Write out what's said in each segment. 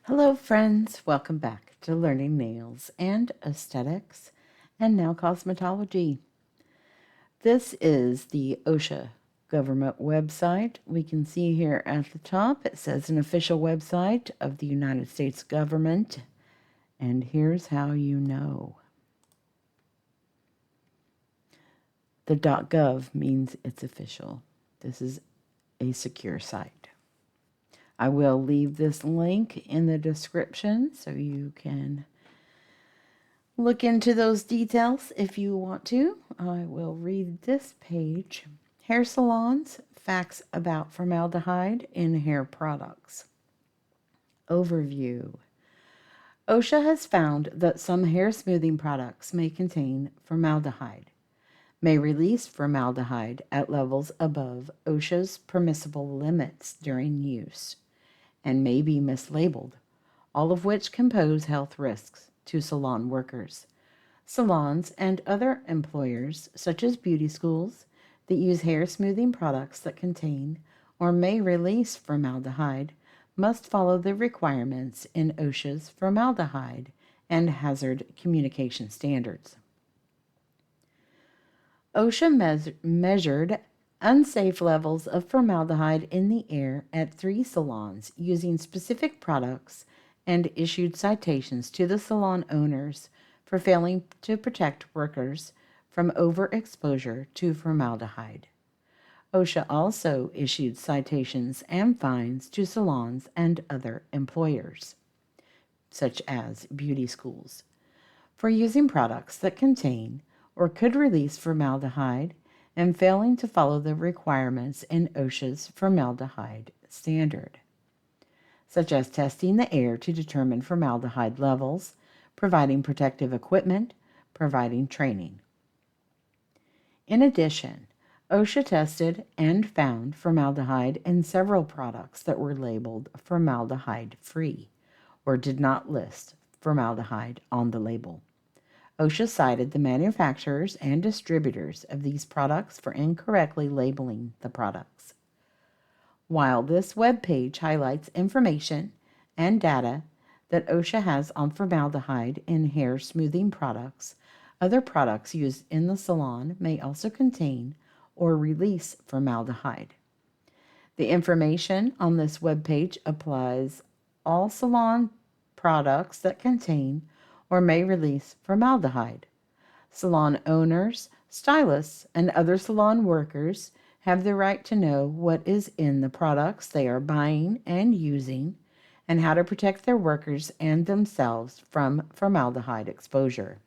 Hello, friends. Welcome back to Learning Nails and Aesthetics and now Cosmetology. This is the OSHA government website. We can see here at the top it says an official website of the United States government. And here's how you know. The .gov means it's official. This is a secure site. I will leave this link in the description so you can look into those details if you want to. I will read this page. Hair salons, facts about formaldehyde in hair products. Overview. OSHA has found that some hair smoothing products may contain formaldehyde, may release formaldehyde at levels above OSHA's permissible limits during use, and may be mislabeled, all of which can pose health risks to salon workers. Salons and other employers, such as beauty schools, that use hair smoothing products that contain or may release formaldehyde must follow the requirements in OSHA's formaldehyde and hazard communication standards. OSHA measured unsafe levels of formaldehyde in the air at 3 salons using specific products and issued citations to the salon owners for failing to protect workers from overexposure to formaldehyde. OSHA also issued citations and fines to salons and other employers, such as beauty schools, for using products that contain or could release formaldehyde and failing to follow the requirements in OSHA's formaldehyde standard, such as testing the air to determine formaldehyde levels, providing protective equipment, providing training. In addition, OSHA tested and found formaldehyde in several products that were labeled formaldehyde-free or did not list formaldehyde on the label. OSHA cited the manufacturers and distributors of these products for incorrectly labeling the products. While this web page highlights information and data that OSHA has on formaldehyde in hair smoothing products, other products used in the salon may also contain or release formaldehyde. The information on this webpage applies all salon products that contain or may release formaldehyde. Salon owners, stylists, and other salon workers have the right to know what is in the products they are buying and using and how to protect their workers and themselves from formaldehyde exposure.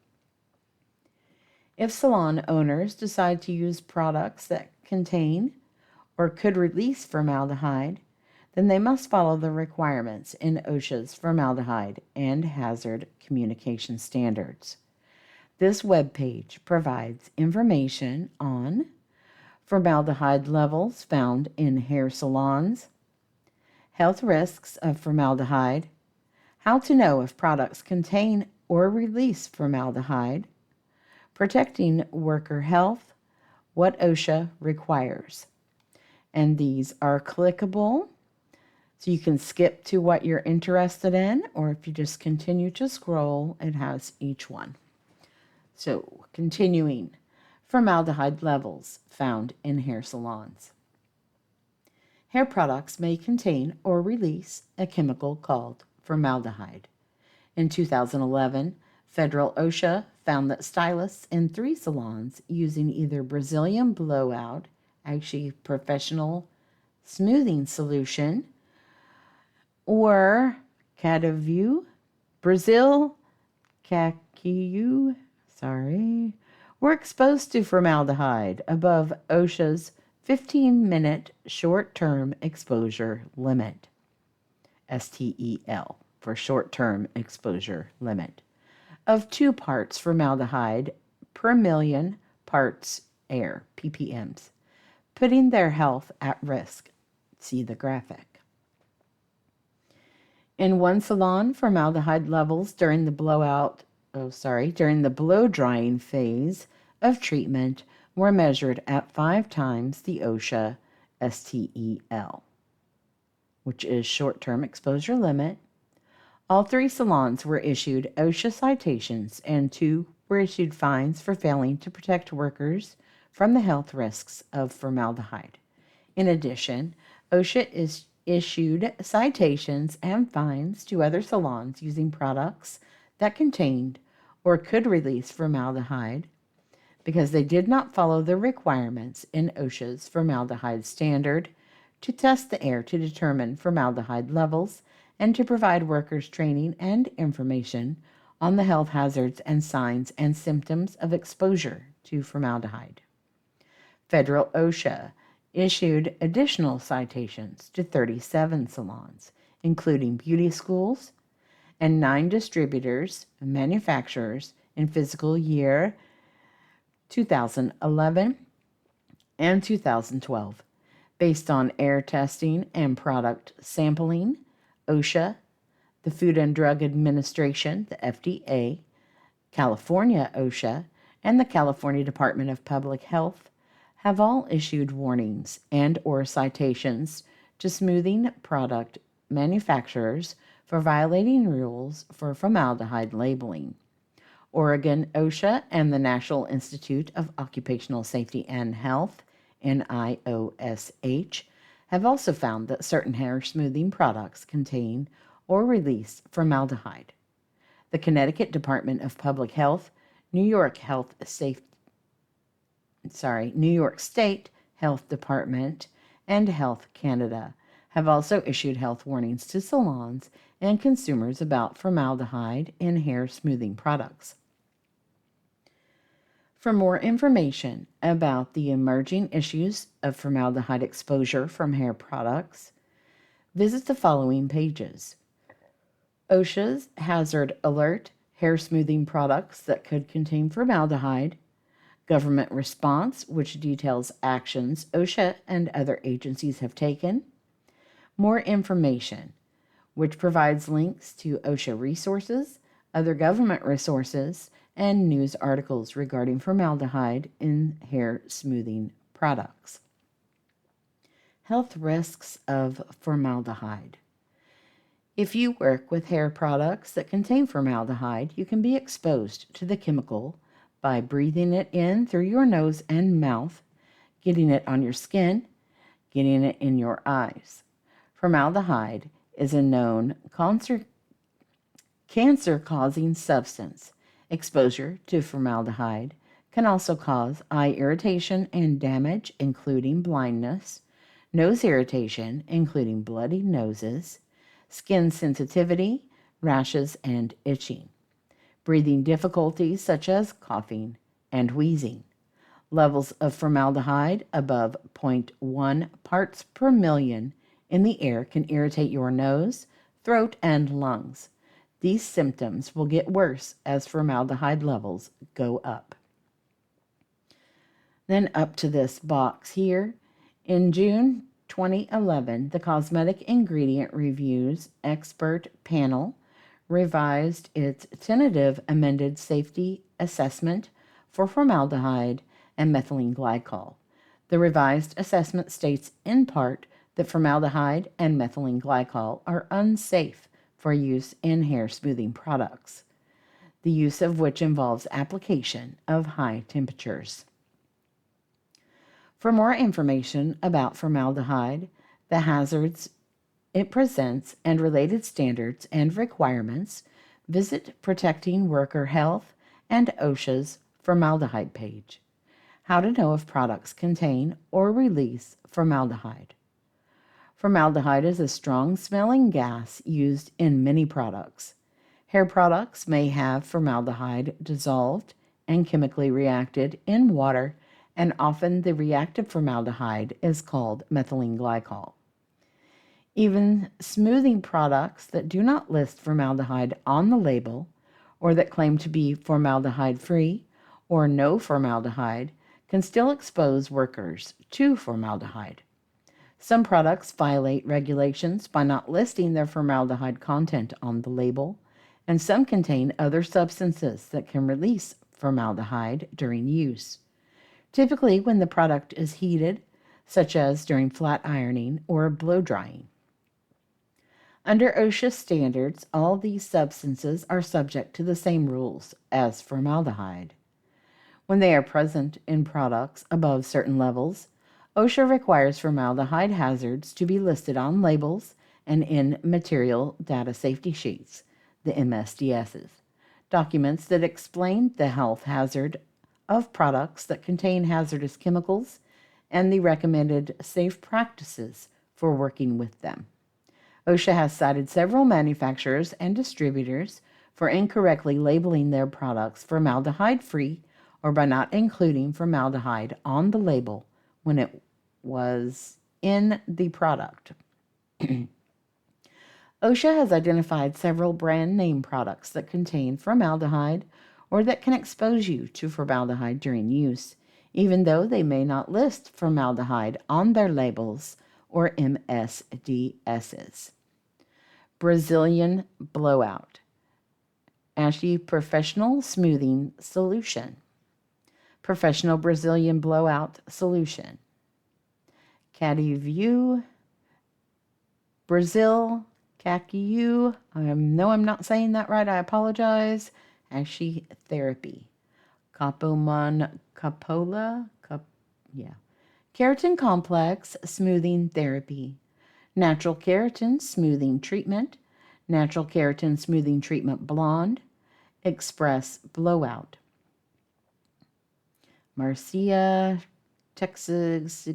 If salon owners decide to use products that contain or could release formaldehyde, then they must follow the requirements in OSHA's formaldehyde and hazard communication standards. This webpage provides information on formaldehyde levels found in hair salons, health risks of formaldehyde, how to know if products contain or release formaldehyde, protecting worker health, what OSHA requires. And these are clickable, so you can skip to what you're interested in, or if you just continue to scroll, it has each one. So, continuing, formaldehyde levels found in hair salons. Hair products may contain or release a chemical called formaldehyde. In 2011, federal OSHA found that stylists in 3 salons using either Brazilian blowout, actually professional smoothing solution, or Cadavu, Brazil Cacu, were exposed to formaldehyde above OSHA's 15-minute short-term exposure limit, STEL, for short-term exposure limit, of 2 parts formaldehyde per million parts air, ppms, putting their health at risk. See the graphic. In one salon, formaldehyde levels during the blow drying phase of treatment were measured at 5 times the OSHA STEL, which is short-term exposure limit, All 3 salons were issued OSHA citations, and 2 were issued fines for failing to protect workers from the health risks of formaldehyde. In addition, OSHA is issued citations and fines to other salons using products that contained or could release formaldehyde because they did not follow the requirements in OSHA's formaldehyde standard to test the air to determine formaldehyde levels and to provide workers training and information on the health hazards and signs and symptoms of exposure to formaldehyde. Federal OSHA issued additional citations to 37 salons, including beauty schools, and 9 distributors and manufacturers in fiscal year 2011 and 2012. Based on air testing and product sampling, OSHA, the Food and Drug Administration, the FDA, California OSHA, and the California Department of Public Health have all issued warnings and or citations to smoothing product manufacturers for violating rules for formaldehyde labeling. Oregon OSHA and the National Institute of Occupational Safety and Health, NIOSH, have also found that certain hair smoothing products contain or release formaldehyde. The Connecticut Department of Public Health, New York State Health Department, and Health Canada have also issued health warnings to salons and consumers about formaldehyde in hair smoothing products. For more information about the emerging issues of formaldehyde exposure from hair products, visit the following pages: OSHA's Hazard Alert, hair smoothing products that could contain formaldehyde; Government Response, which details actions OSHA and other agencies have taken; More Information, which provides links to OSHA resources, other government resources, and news articles regarding formaldehyde in hair smoothing products. Health risks of formaldehyde. If you work with hair products that contain formaldehyde, you can be exposed to the chemical by breathing it in through your nose and mouth, getting it on your skin, getting it in your eyes. Formaldehyde is a known cancer-causing substance. Exposure to formaldehyde can also cause eye irritation and damage, including blindness, nose irritation, including bloody noses, skin sensitivity, rashes, and itching, breathing difficulties such as coughing and wheezing. Levels of formaldehyde above 0.1 parts per million in the air can irritate your nose, throat, and lungs. These symptoms will get worse as formaldehyde levels go up. Then up to this box here. In June 2011, the Cosmetic Ingredient Reviews Expert Panel revised its tentative amended safety assessment for formaldehyde and methylene glycol. The revised assessment states in part that formaldehyde and methylene glycol are unsafe for use in hair smoothing products, the use of which involves application of high temperatures. For more information about formaldehyde, the hazards it presents, and related standards and requirements, visit Protecting Worker Health and OSHA's formaldehyde page. How to know if products contain or release formaldehyde. Formaldehyde is a strong-smelling gas used in many products. Hair products may have formaldehyde dissolved and chemically reacted in water, and often the reactive formaldehyde is called methylene glycol. Even smoothing products that do not list formaldehyde on the label, or that claim to be formaldehyde-free or no formaldehyde, can still expose workers to formaldehyde. Some products violate regulations by not listing their formaldehyde content on the label, and some contain other substances that can release formaldehyde during use. Typically when the product is heated, such as during flat ironing or blow drying. Under OSHA standards, all these substances are subject to the same rules as formaldehyde. When they are present in products above certain levels, OSHA requires formaldehyde hazards to be listed on labels and in material data safety sheets, the MSDSs, documents that explain the health hazard of products that contain hazardous chemicals and the recommended safe practices for working with them. OSHA has cited several manufacturers and distributors for incorrectly labeling their products formaldehyde-free or by not including formaldehyde on the label when it was in the product. OSHA has identified several brand name products that contain formaldehyde or that can expose you to formaldehyde during use, even though they may not list formaldehyde on their labels or MSDSs. Brazilian Blowout Anti-Professional Smoothing Solution. Professional Brazilian Blowout Solution. Cadiview Brazil Cacu. I know I'm not saying that right. I apologize. Ashi Therapy. Capomon Capola. Keratin Complex Smoothing Therapy. Natural Keratin Smoothing Treatment. Natural Keratin Smoothing Treatment Blonde. Express Blowout. Marcia, Texas.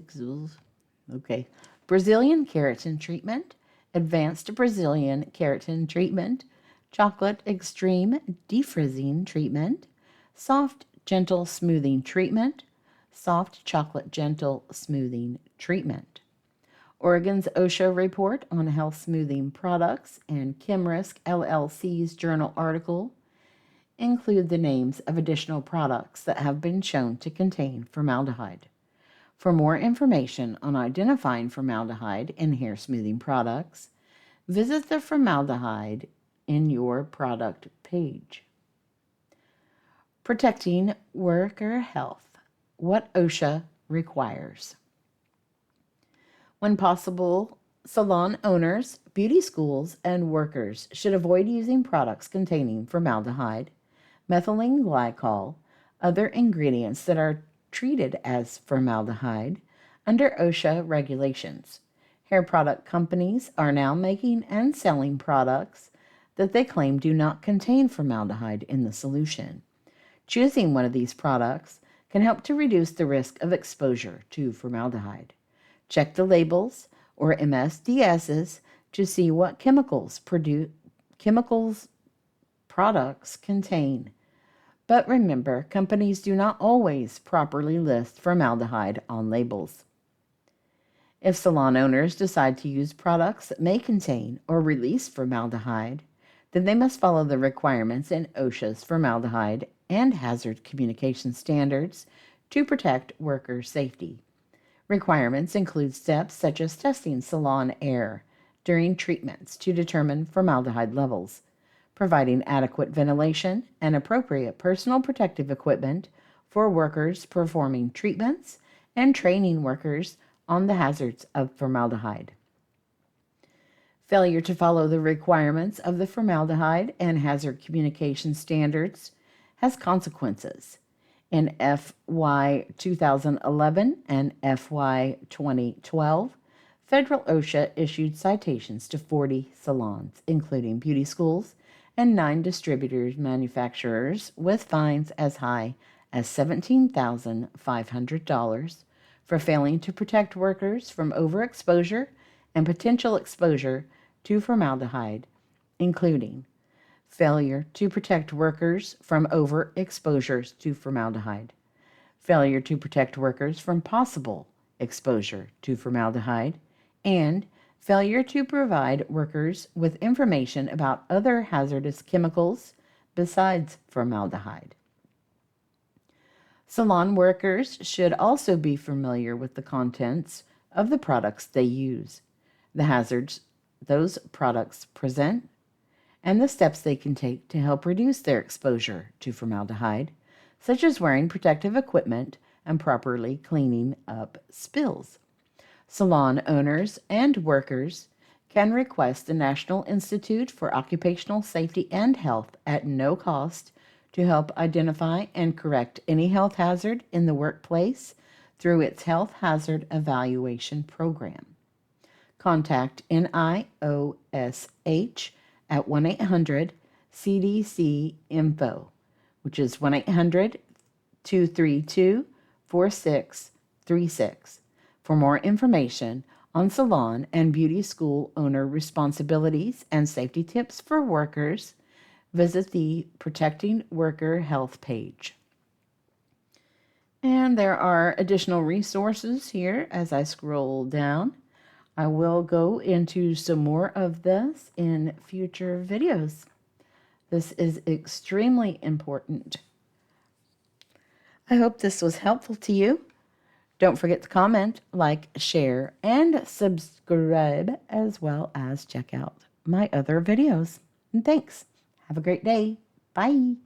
Okay. Brazilian Keratin Treatment. Advanced Brazilian Keratin Treatment. Chocolate Extreme Defrizzing Treatment. Soft Gentle Smoothing Treatment. Soft Chocolate Gentle Smoothing Treatment. Oregon's OSHA report on health smoothing products and ChemRisk LLC's journal article include the names of additional products that have been shown to contain formaldehyde. For more information on identifying formaldehyde in hair smoothing products, visit the formaldehyde in your product page. Protecting worker health. What OSHA requires. When possible, salon owners, beauty schools, and workers should avoid using products containing formaldehyde, methylene glycol, other ingredients that are treated as formaldehyde under OSHA regulations. Hair product companies are now making and selling products that they claim do not contain formaldehyde in the solution. Choosing one of these products can help to reduce the risk of exposure to formaldehyde. Check the labels or MSDSs to see what chemicals products contain. But remember, companies do not always properly list formaldehyde on labels. If salon owners decide to use products that may contain or release formaldehyde, then they must follow the requirements in OSHA's formaldehyde and hazard communication standards to protect worker safety. Requirements include steps such as testing salon air during treatments to determine formaldehyde levels, providing adequate ventilation and appropriate personal protective equipment for workers performing treatments, and training workers on the hazards of formaldehyde. Failure to follow the requirements of the formaldehyde and hazard communication standards has consequences. In FY 2011 and FY 2012, Federal OSHA issued citations to 40 salons, including beauty schools, and 9 distributors manufacturers with fines as high as $17,500 for failing to protect workers from overexposure and potential exposure to formaldehyde, including failure to protect workers from overexposures to formaldehyde, failure to protect workers from possible exposure to formaldehyde, and failure to provide workers with information about other hazardous chemicals besides formaldehyde. Salon workers should also be familiar with the contents of the products they use, the hazards those products present, and the steps they can take to help reduce their exposure to formaldehyde, such as wearing protective equipment and properly cleaning up spills. Salon owners and workers can request the National Institute for Occupational Safety and Health at no cost to help identify and correct any health hazard in the workplace through its Health Hazard Evaluation Program. Contact NIOSH at 1-800-CDC-INFO, which is 1-800-232-4636, for more information on salon and beauty school owner responsibilities and safety tips for workers. Visit the Protecting Worker Health page. And there are additional resources here as I scroll down. I will go into some more of this in future videos. This is extremely important. I hope this was helpful to you. Don't forget to comment, like, share, and subscribe, as well as check out my other videos. And thanks. Have a great day. Bye.